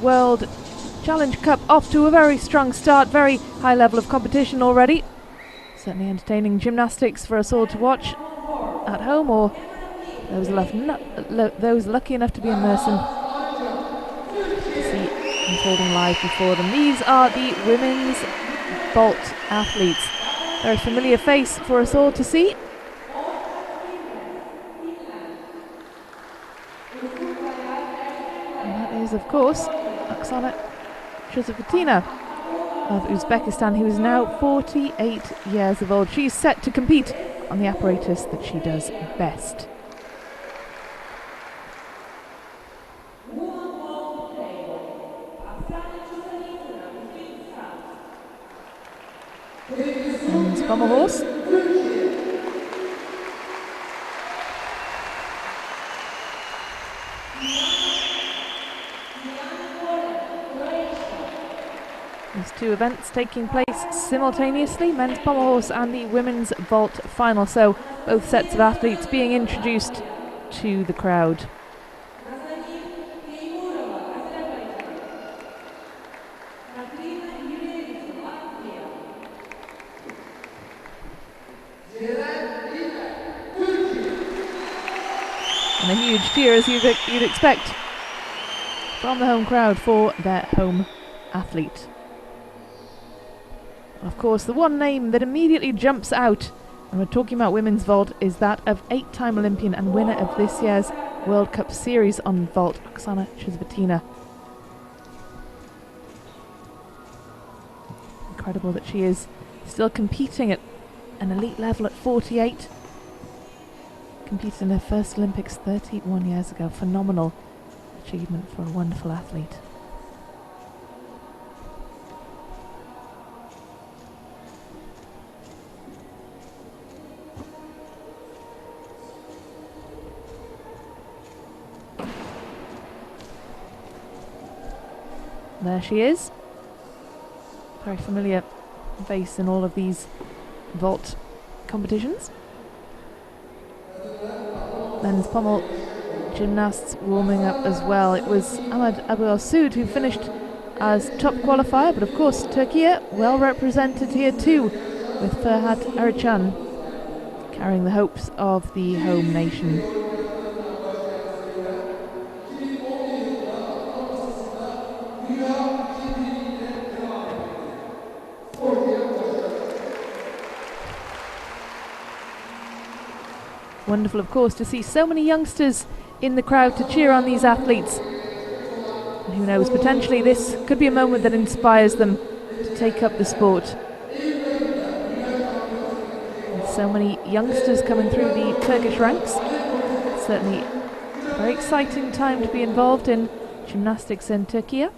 World Challenge Cup off to a very strong start, very high level of competition already. Certainly entertaining gymnastics for us all to watch at home, or those lucky enough to be in Mersin to see unfolding live before them. These are the women's vault athletes. Very familiar face for us all to see. And that is, of course, Oksana Chusovitina of Uzbekistan, who is now 48 years of old. She's set to compete on the apparatus that she does best. And pommel horse. These two events taking place simultaneously, men's pommel horse and the women's vault final. So both sets of athletes being introduced to the crowd. And a huge cheer, as you'd expect, from the home crowd for their home athlete. Of course, the one name that immediately jumps out when we're talking about women's vault is that of 8-time Olympian and winner of this year's World Cup Series on vault, Oksana Chusovitina. Incredible that she is still competing at an elite level at 48. Competed in her first Olympics 31 years ago. Phenomenal achievement for a wonderful athlete. There she is. Very familiar face in all of these vault competitions. Men's pommel gymnasts warming up as well. It was Ahmed Abu Al-Soud who finished as top qualifier, but of course Turkey well represented here too, with Ferhat Ercan carrying the hopes of the home nation. Wonderful, of course, to see so many youngsters in the crowd to cheer on these athletes. And who knows, potentially this could be a moment that inspires them to take up the sport. And so many youngsters coming through the Turkish ranks. Certainly a very exciting time to be involved in gymnastics in Turkey.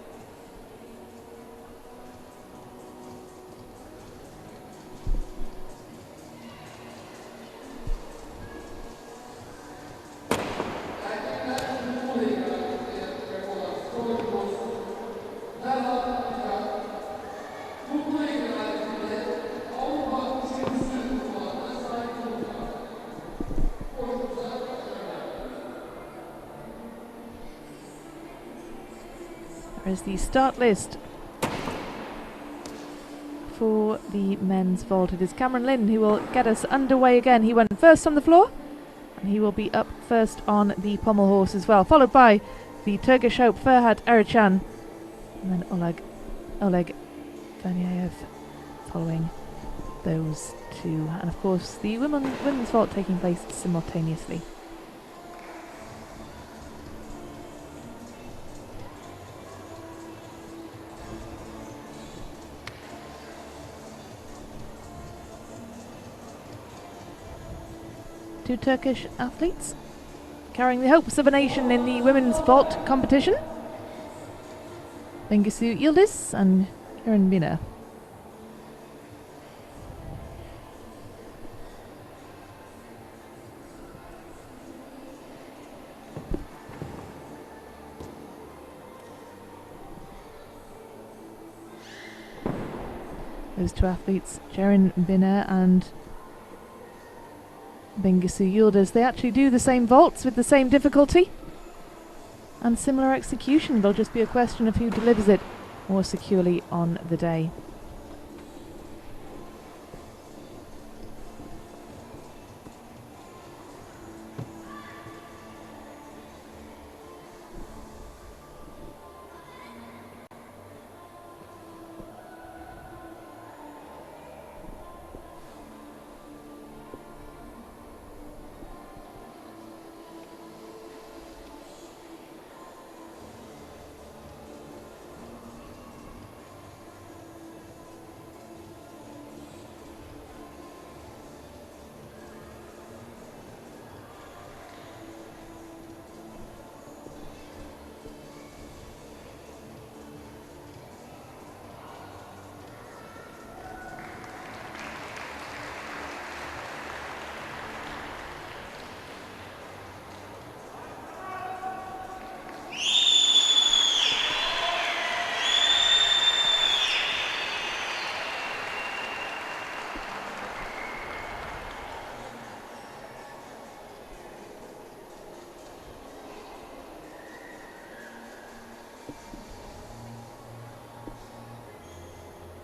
Is the start list for the men's vault. It is Cameron Lynn who will get us underway again. He went first on the floor and he will be up first on the pommel horse as well, followed by the Turkish hope Ferhat Ercan and then Oleg Verniaev following those two, and of course the women's vault taking place simultaneously. Two Turkish athletes carrying the hopes of a nation in the women's vault competition. Bengisu Yildiz and Karen Bina. Those two athletes, Jeren Bina and Bengisu Yildiz, they actually do the same vaults with the same difficulty and similar execution. It'll just be a question of who delivers it more securely on the day.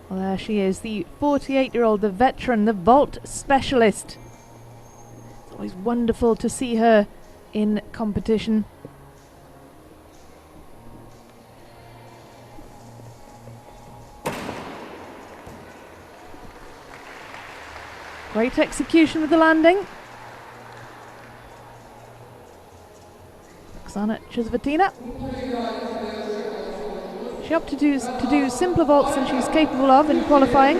Well, there she is, the 48-year-old, the veteran, the vault specialist. It's always wonderful to see her in competition. Great execution with the landing. Oksana Chuzvatina. She opted to do simpler vaults than she's capable of in qualifying.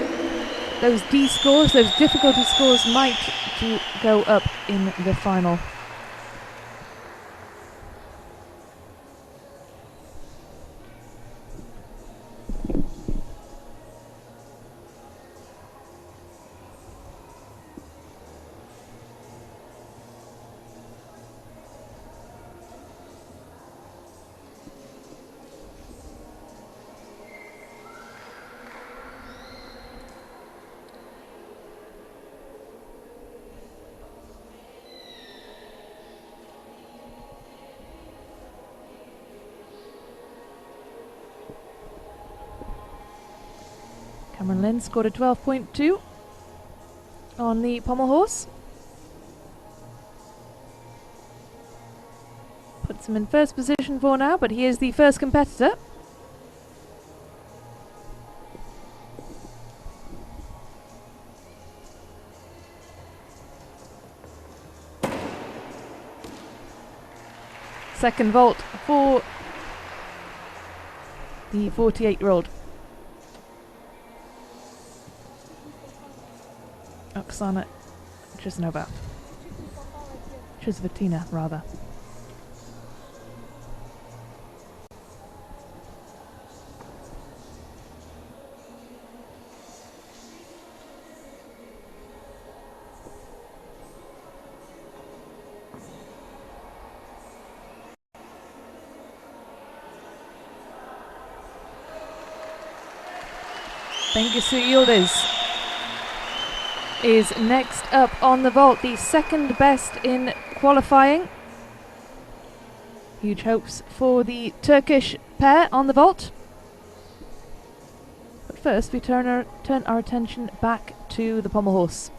Those D scores, those difficulty scores, might go up in the final. Cameron Lynn scored a 12.2 on the pommel horse. Puts him in first position for now, but he is the first competitor. Second vault for the 48-year-old. Oksana Chuzvatina, rather. Bengisu Yildiz is next up on the vault, the second best in qualifying. Huge hopes for the Turkish pair on the vault. But first we turn our attention back to the pommel horse.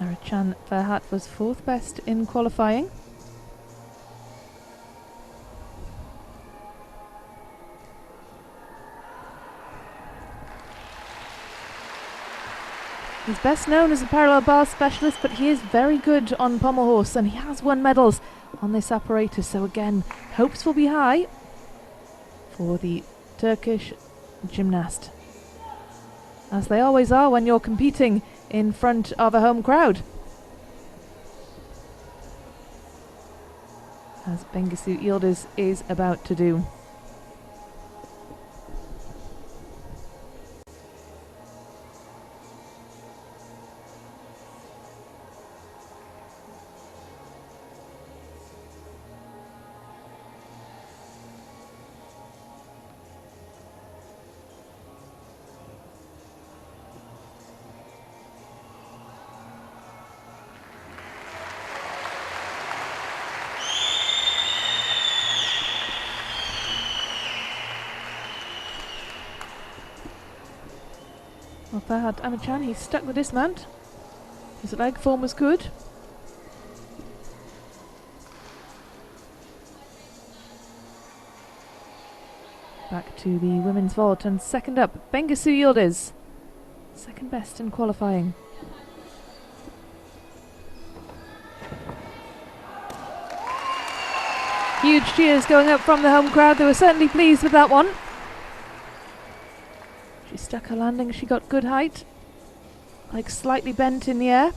Arichan Ferhat was fourth best in qualifying. He's best known as a parallel bar specialist, but he is very good on pommel horse and he has won medals on this apparatus. So again, hopes will be high for the Turkish gymnast, as they always are when you're competing in front of a home crowd, as Bengisu Yildiz is about to do. For Ferhat Amircan, he stuck the dismount. His leg form was good. Back to the women's vault, and second up, Bengisu Yildiz. Second best in qualifying. Huge cheers going up from the home crowd. They were certainly pleased with that one. She stuck her landing, she got good height. Like slightly bent in the air.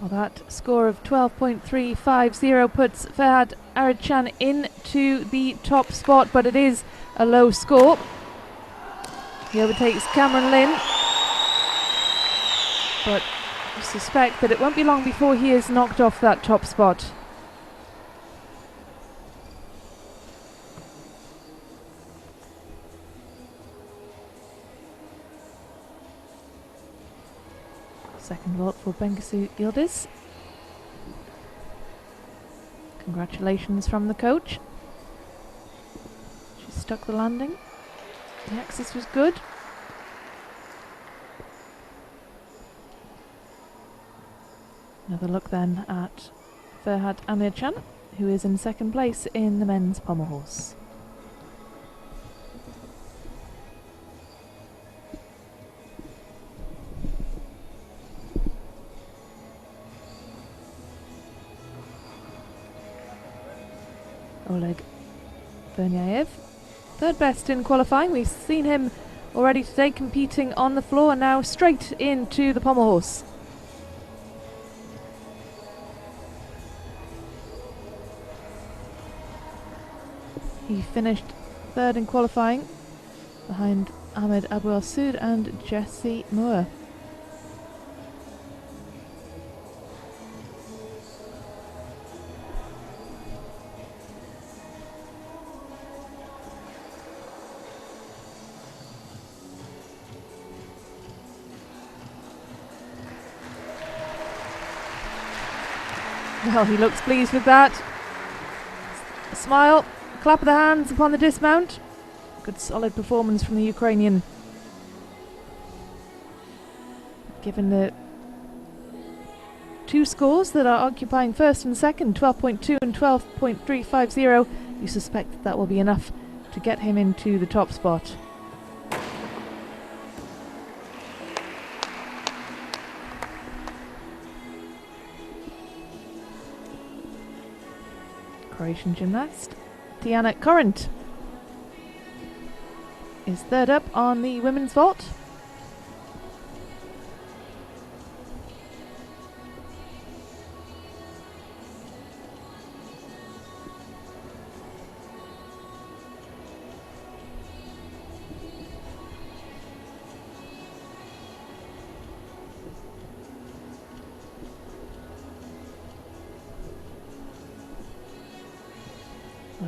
Well, that score of 12.350 puts Ferhat Amircan into the top spot, but it is a low score. He overtakes Cameron Lynn, but I suspect that it won't be long before he is knocked off that top spot. Second vault for Bengisu Yildiz. Congratulations from the coach. She stuck the landing. The axis was good. Another look then at Ferhat Amircan, who is in second place in the men's pommel horse. Oleg Bernyayev, third best in qualifying. We've seen him already today competing on the floor, and now straight into the pommel horse. He finished third in qualifying behind Ahmed Abu Al-Soud and Jesse Moore. Well, he looks pleased with that. A smile, clap of the hands upon the dismount. Good solid performance from the Ukrainian. Given the two scores that are occupying first and second, 12.2 and 12.350, you suspect that that will be enough to get him into the top spot. Croatian gymnast Tijana Korent is third up on the women's vault.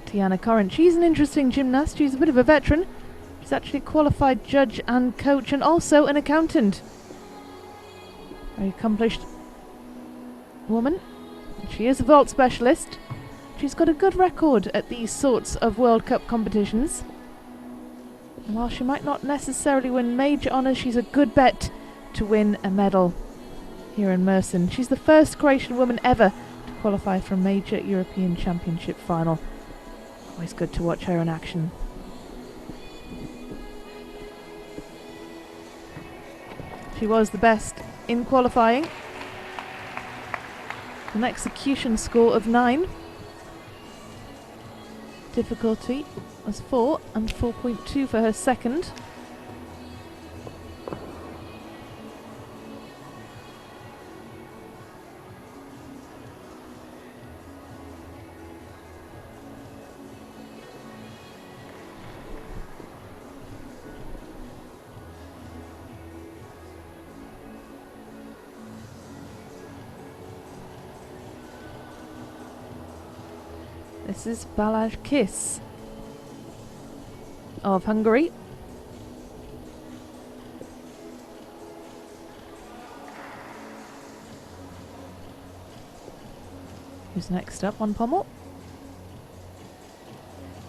Tijana Korent, she's an interesting gymnast. She's a bit of a veteran. She's actually a qualified judge and coach, and also an accountant. Very accomplished woman. She is a vault specialist. She's got a good record at these sorts of World Cup competitions. And while she might not necessarily win major honours, she's a good bet to win a medal here in Mersin. She's the first Croatian woman ever to qualify for a major European Championship final. Always good to watch her in action. She was the best in qualifying. An execution score of 9. Difficulty was 4 and 4.2 for her second. This is Balázs Kiss of Hungary. Who's next up on pommel?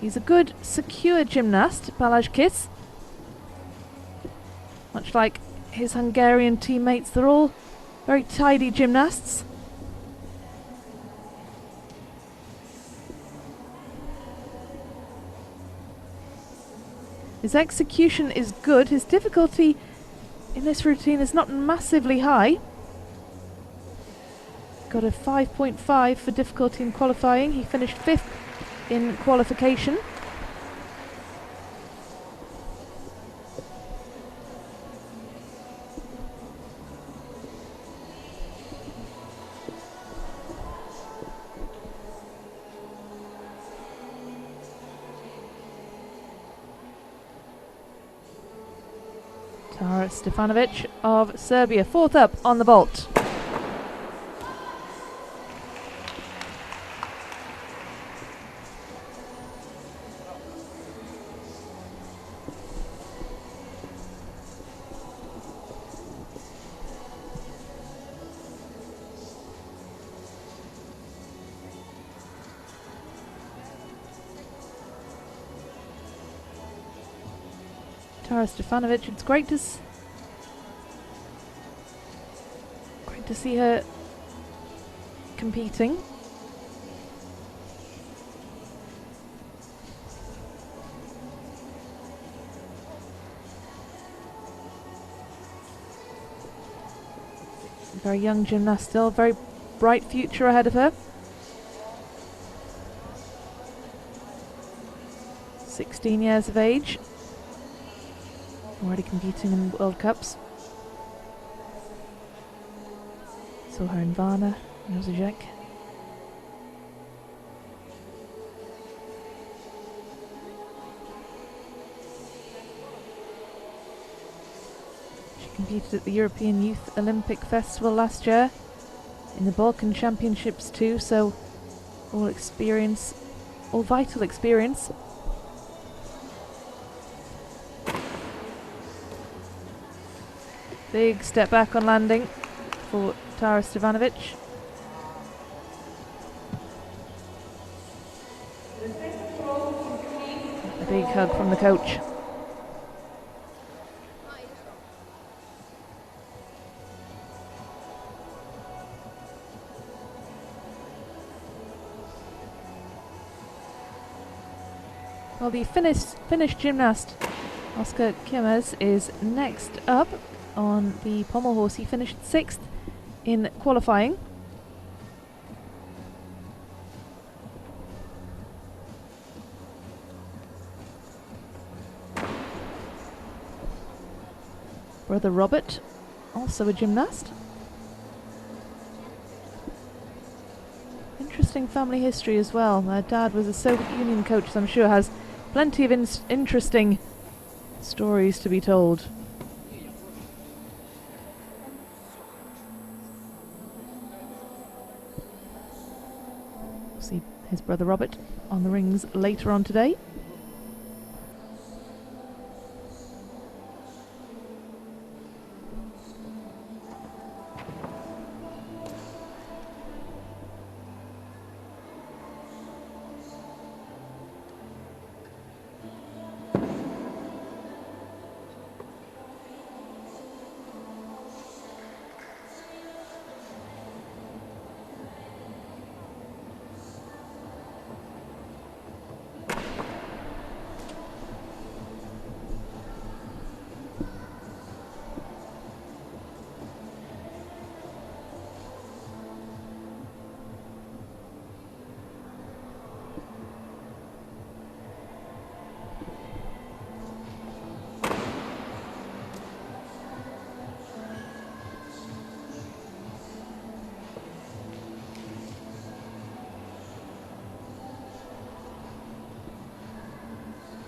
He's a good, secure gymnast, Balázs Kiss. Much like his Hungarian teammates, they're all very tidy gymnasts. His execution is good. His difficulty in this routine is not massively high. Got a 5.5 for difficulty in qualifying. He finished 5th in qualification. Tara Stefanovic of Serbia, 4th up on the vault. Tara Stefanovic, it's great to see her competing. Very young gymnast still, very bright future ahead of her. 16 years of age. Already competing in World Cups. Saw her in Varna, Nozijek. She competed at the European Youth Olympic Festival last year, in the Balkan Championships too, so all experience, all vital experience. Big step back on landing for Tara Stefanovic. A big hug from the coach. Well, the Finnish gymnast Oskar Kiemers is next up on the pommel horse. He finished 6th in qualifying. Brother Robert, also a gymnast. Interesting family history as well. My dad was a Soviet Union coach, so I'm sure has plenty of interesting stories to be told. See his brother Robert on the rings later on today.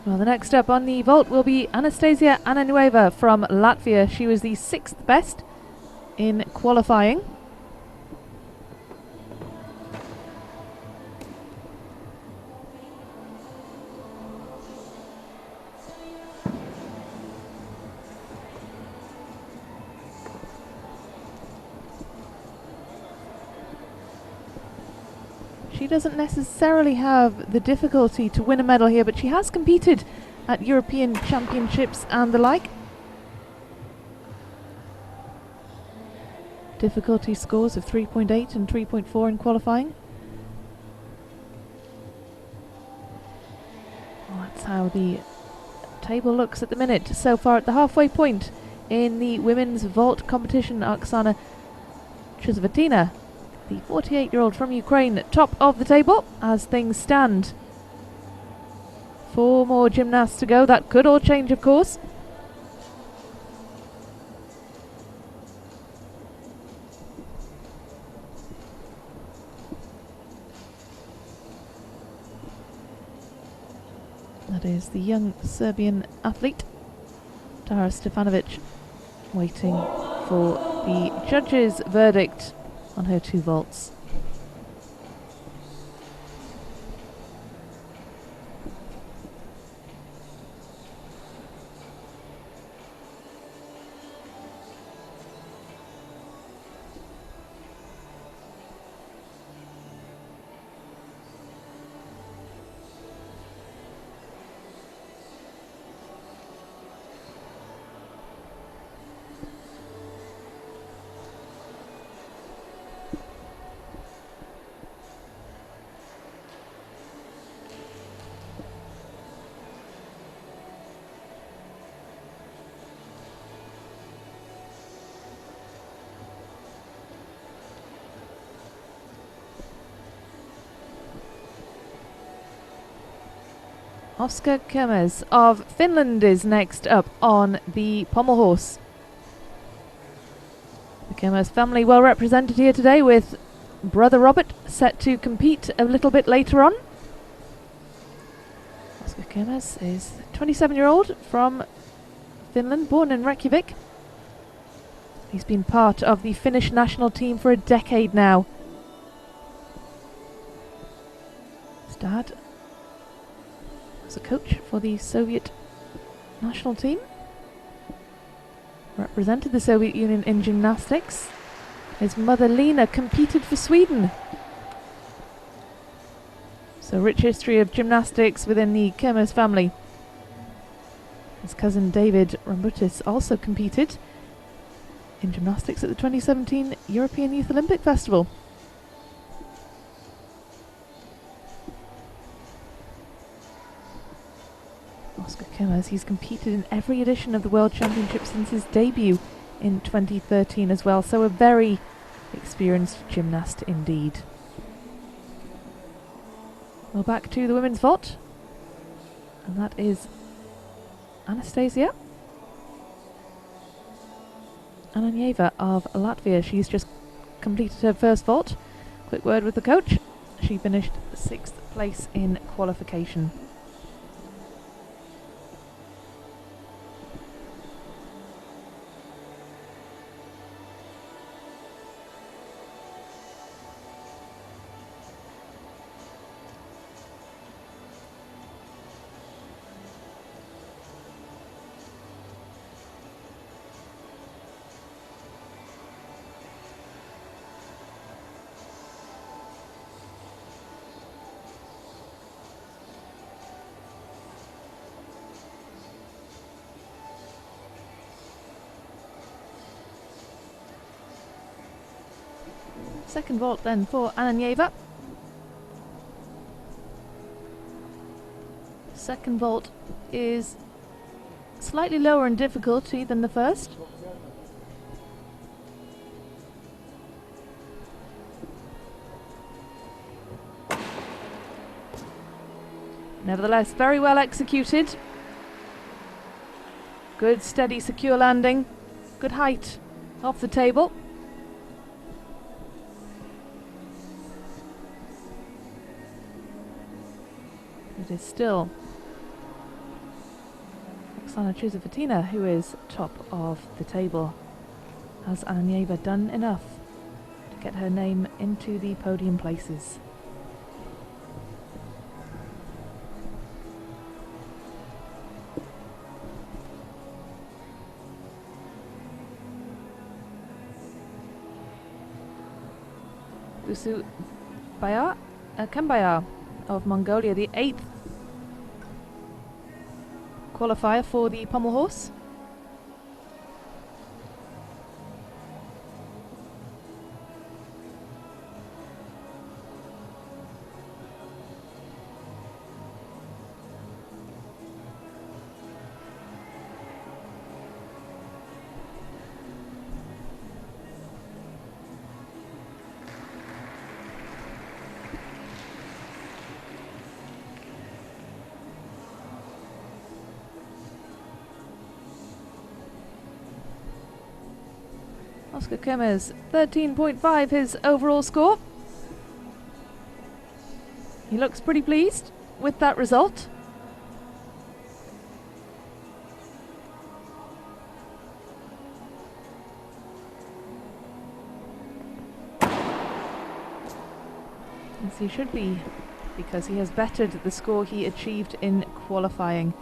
Well, the next up on the vault will be Anastasia Ananueva from Latvia. She was the 6th best in qualifying. She doesn't necessarily have the difficulty to win a medal here, but she has competed at European Championships and the like. Difficulty scores of 3.8 and 3.4 in qualifying. Well, that's how the table looks at the minute. So far at the halfway point in the women's vault competition, Oksana Chizvatina, the 48-year-old from Ukraine, top of the table as things stand. 4 more gymnasts to go. That could all change, of course. That is the young Serbian athlete, Tara Stefanovic, waiting for the judge's verdict on her 2 vaults. Oskar Kemers of Finland is next up on the pommel horse. The Kemers family well represented here today, with brother Robert set to compete a little bit later on. Oskar Kemers is a 27-year-old from Finland, born in Reykjavik. He's been part of the Finnish national team for a decade now. His dad was a coach for the Soviet national team. Represented the Soviet Union in gymnastics. His mother Lena competed for Sweden. So rich history of gymnastics within the Kemers family. His cousin David Rambutis also competed in gymnastics at the 2017 European Youth Olympic Festival. Oskar Kemers, he's competed in every edition of the World Championship since his debut in 2013 as well, so a very experienced gymnast indeed. Well, back to the women's vault, and that is Anastasia Ananueva of Latvia. She's just completed her first vault. Quick word with the coach. She finished 6th place in qualification. Second vault then for Ananueva. Second vault is slightly lower in difficulty than the first. Nevertheless, very well executed. Good, steady, secure landing. Good height off the table. It is still Roxana Chusovitina, who is top of the table. Has Anieva done enough to get her name into the podium places? Usu Kembaya of Mongolia, the 8th qualifier for the pommel horse. Oscar Kemers, 13.5 his overall score. He looks pretty pleased with that result. Yes, he should be, because he has bettered the score he achieved in qualifying.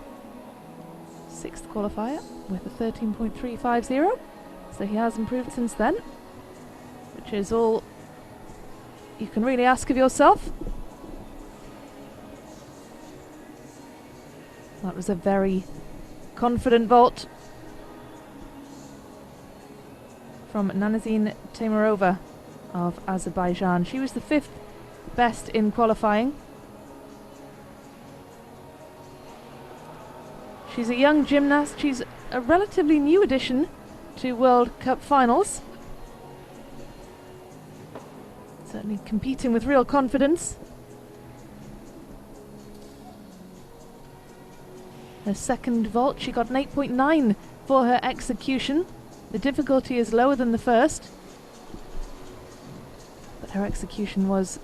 6th qualifier with a 13.350. So he has improved since then, which is all you can really ask of yourself. That was a very confident vault from Nanazine Temirova of Azerbaijan. She was the 5th best in qualifying. She's a young gymnast. She's a relatively new addition to World Cup finals. Certainly competing with real confidence. Her second vault, she got an 8.9 for her execution. The difficulty is lower than the first, but her execution was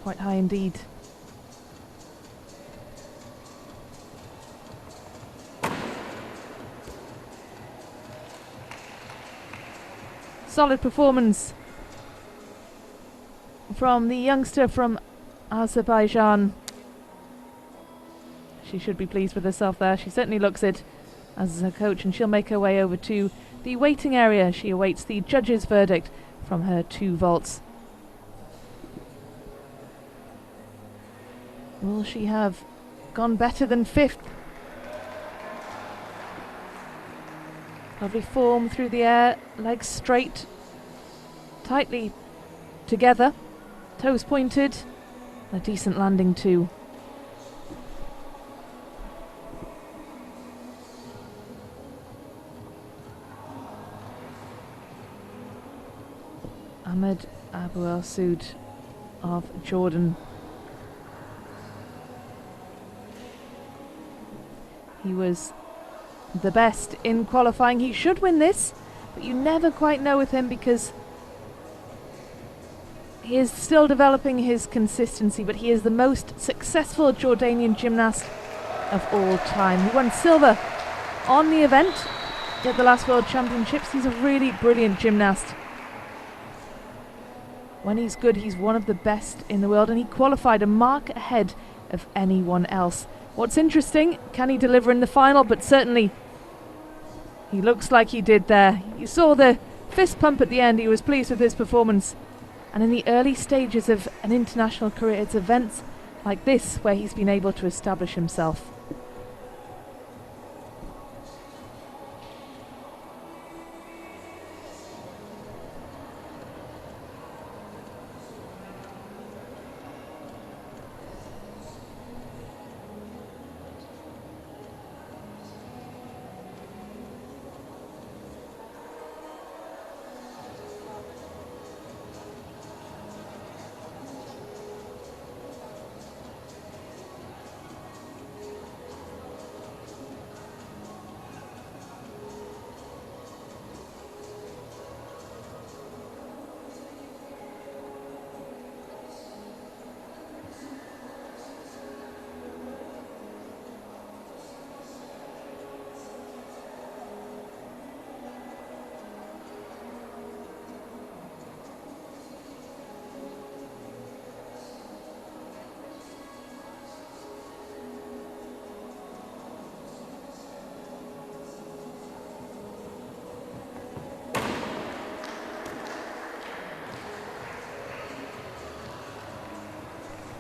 quite high indeed. Solid performance from the youngster from Azerbaijan. She should be pleased with herself there. She certainly looks it, as is her coach, and she'll make her way over to the waiting area. She awaits the judge's verdict from her 2 vaults. Will she have gone better than 5th? Lovely form through the air, legs straight, tightly together, toes pointed, a decent landing too. Ahmed Abu El Soud of Jordan. He was the best in qualifying. He should win this, but you never quite know with him because he is still developing his consistency, but he is the most successful Jordanian gymnast of all time. He won silver on the event at the last World Championships. He's a really brilliant gymnast. When he's good, he's one of the best in the world, and he qualified a mark ahead of anyone else. What's interesting, can he deliver in the final? But certainly he looks like he did there. You saw the fist pump at the end. He was pleased with his performance. And in the early stages of an international career, it's events like this where he's been able to establish himself.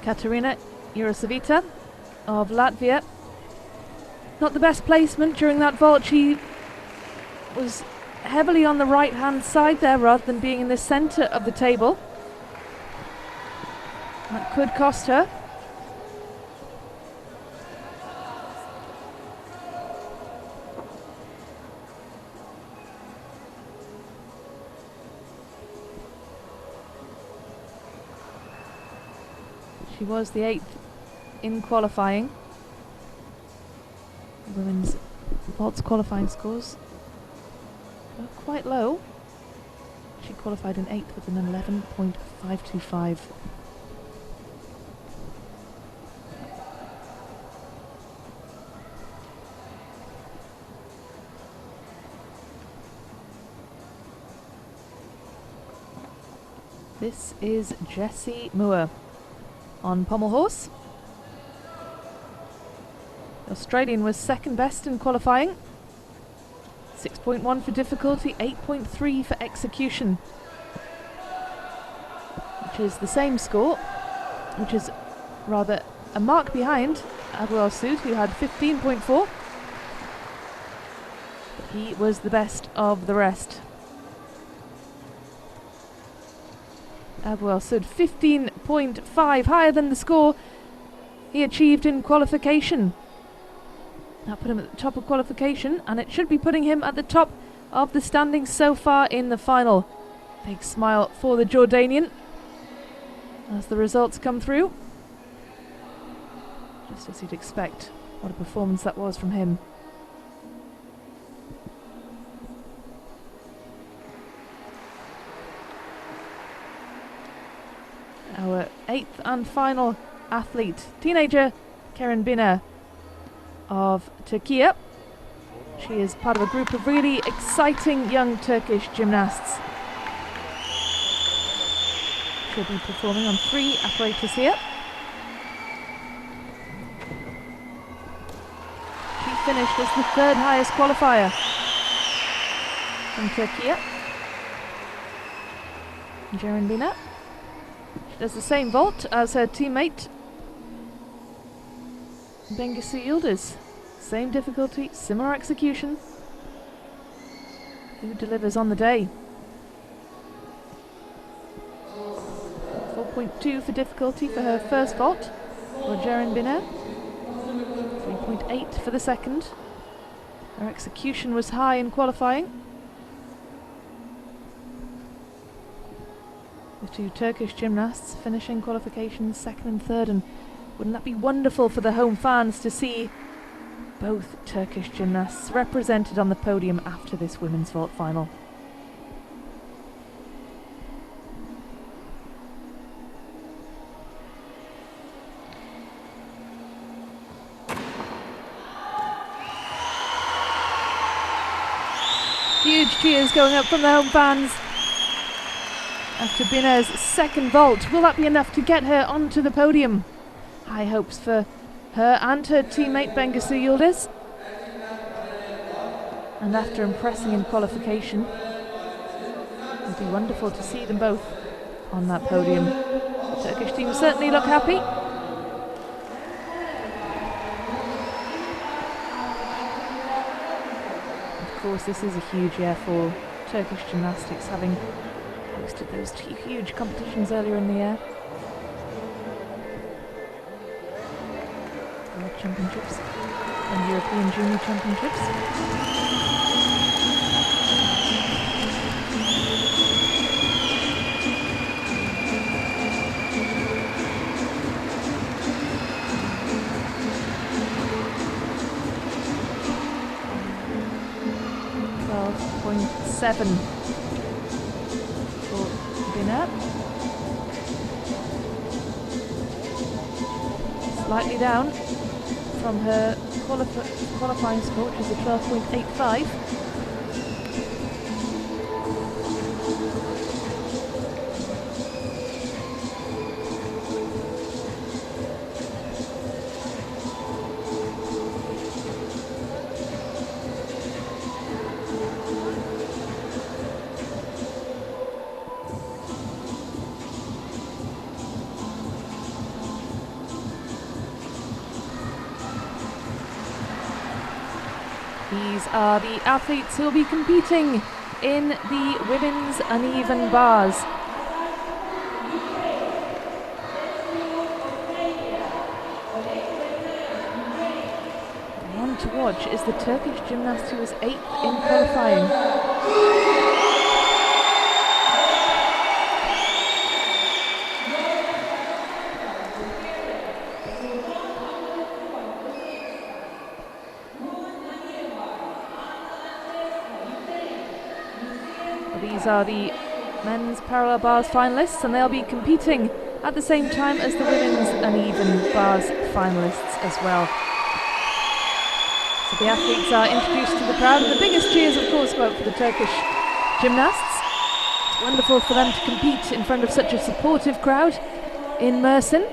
Katarina Jurasavita of Latvia. Not the best placement during that vault. She was heavily on the right hand side there rather than being in the centre of the table. That could cost her. She was the 8th in qualifying. Women's vaults qualifying scores were quite low. She qualified in 8th with an 11.525. This is Jessie Moore on pommel horse. The Australian was second best in qualifying. 6.1 for difficulty, 8.3 for execution, which is the same score, which is rather a mark behind Abu Al-Soud, who had 15.4. He was the best of the rest. Abu Al-Soud 15.5, higher than the score he achieved in qualification. That put him at the top of qualification, and it should be putting him at the top of the standings so far in the final. Big smile for the Jordanian as the results come through. Just as you'd expect. What a performance that was from him. Our 8th and final athlete, teenager Karen Biner of Turkey. She is part of a group of really exciting young Turkish gymnasts. She'll be performing on 3 apparatus here. She finished as the 3rd highest qualifier from Turkey. Jaren Biner. She does the same vault as her teammate Bengisu Yildiz. Same difficulty, similar execution. Who delivers on the day? 4.2 for difficulty for her first vault for Jaren Biner. 3.8 for the second. Her execution was high in qualifying. The 2 Turkish gymnasts finishing qualifications 2nd and 3rd, and wouldn't that be wonderful for the home fans to see both Turkish gymnasts represented on the podium after this women's vault final? Huge cheers going up from the home fans after Biner's second vault. Will that be enough to get her onto the podium? High hopes for her and her teammate Bengisu Yildiz. And after impressing in qualification, it would be wonderful to see them both on that podium. The Turkish team certainly look happy. Of course, this is a huge year for Turkish gymnastics, having hosted those 2 huge competitions earlier in the year. World Championships and European Junior Championships. .7 for Biner. Slightly down from her qualifying score, which is a 12.85. These are the athletes who will be competing in the women's uneven bars. The one to watch is the Turkish gymnast who was 8th in qualifying. These are the men's parallel bars finalists, and they'll be competing at the same time as the women's uneven bars finalists as well. So the athletes are introduced to the crowd, and the biggest cheers, of course, go out for the Turkish gymnasts. It's wonderful for them to compete in front of such a supportive crowd in Mersin.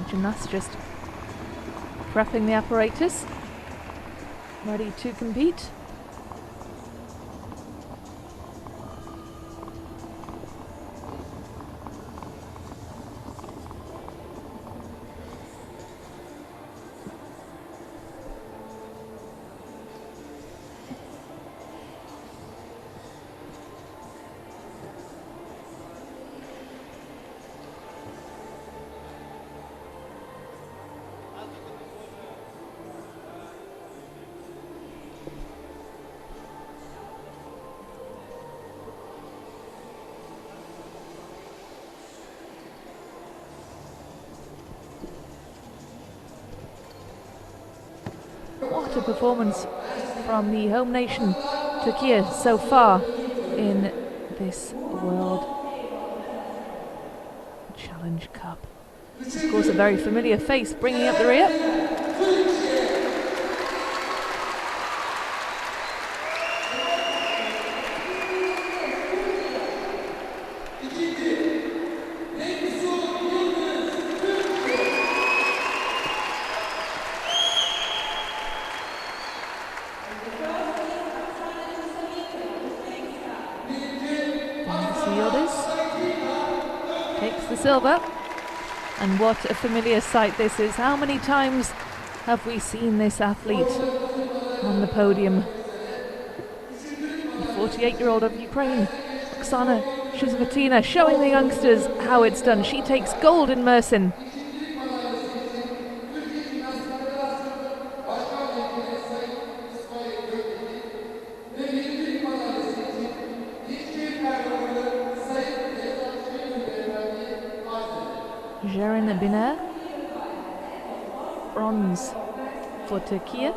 Gymnasts just prepping the apparatus, ready to compete. What a performance from the home nation, Turkey, so far in this World Challenge Cup. Of course, a very familiar face bringing up the rear. Takes the silver, and what a familiar sight this is. How many times have we seen this athlete on the podium? The 48-year-old of Ukraine, Oksana Shuzvatina, showing the youngsters how it's done. She takes gold in Mersin. Biner, bronze for Turkey.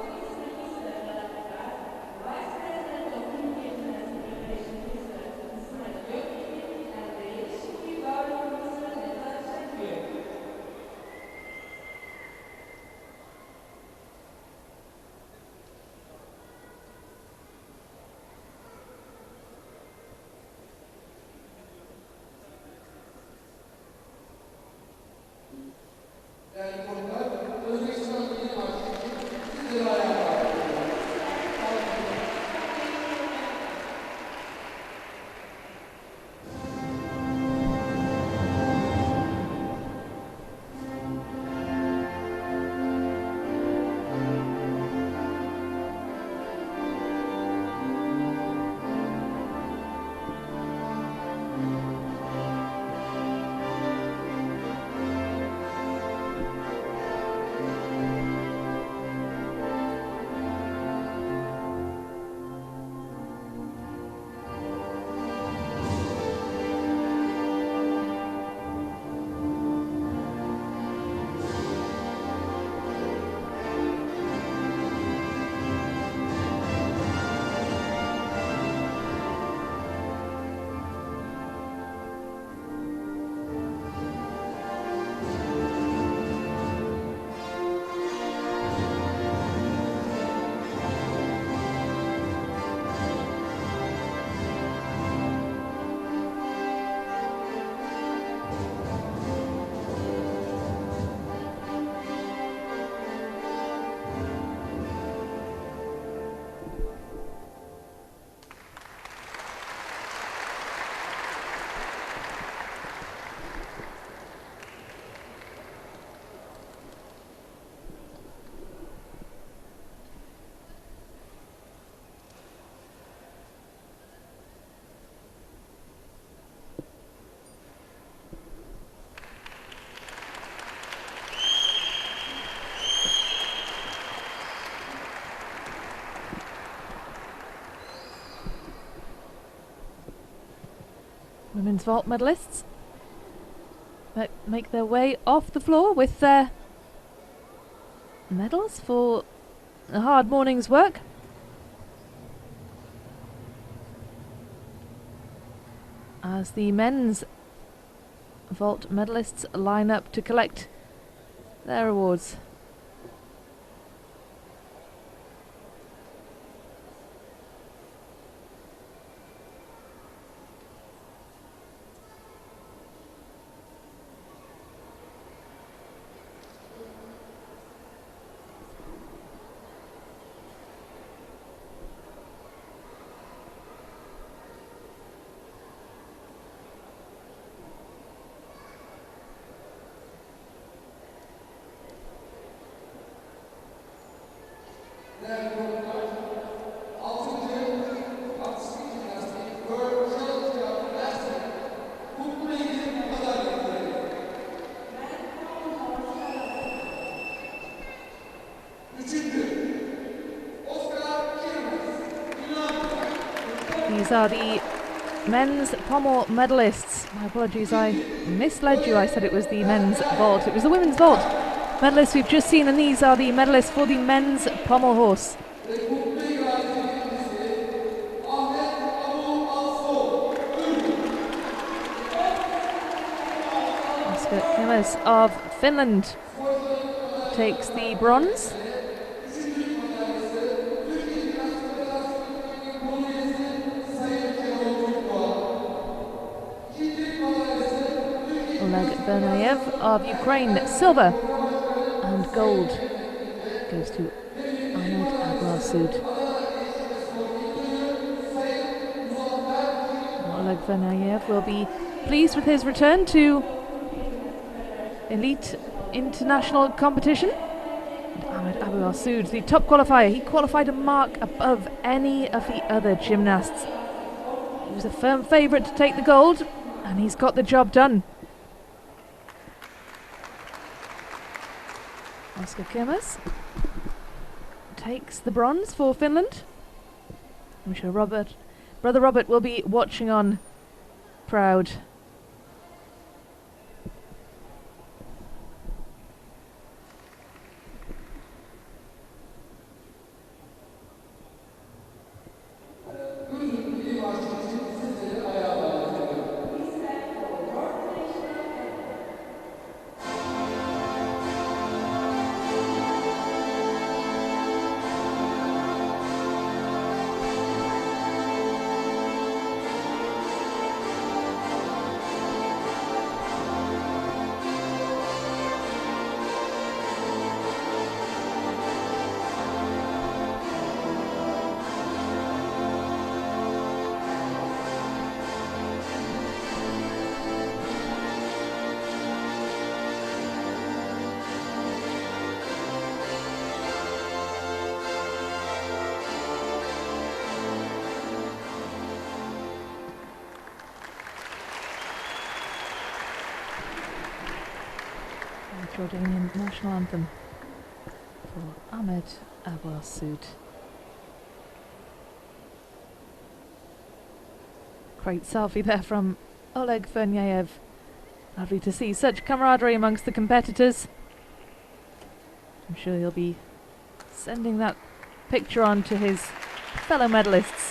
women's vault medalists make their way off the floor with their medals for a hard morning's work. As the men's vault medalists line up to collect their awards. These are the men's pommel medalists. My apologies, I misled you. I said it was the men's vault. It was the women's vault medalists we've just seen, and these are the medalists for the men's pommel horse. Oscar Kimas of Finland takes the bronze. Bernayev of Ukraine, silver, and gold goes to Ahmed Abou-Al-Soud. Oleg Bernayev will be pleased with his return to elite international competition. And Ahmed Abou-Al-Soud, the top qualifier, he qualified a mark above any of the other gymnasts. He was a firm favourite to take the gold, and he's got the job done. Oscar Kimas takes the bronze for Finland. I'm sure Brother Robert will be watching on, proud. Jordanian national anthem for Ahmed Abou-Al-Soud. Great selfie there from Oleg Vernayev. Lovely to see such camaraderie amongst the competitors. I'm sure he'll be sending that picture on to his fellow medalists.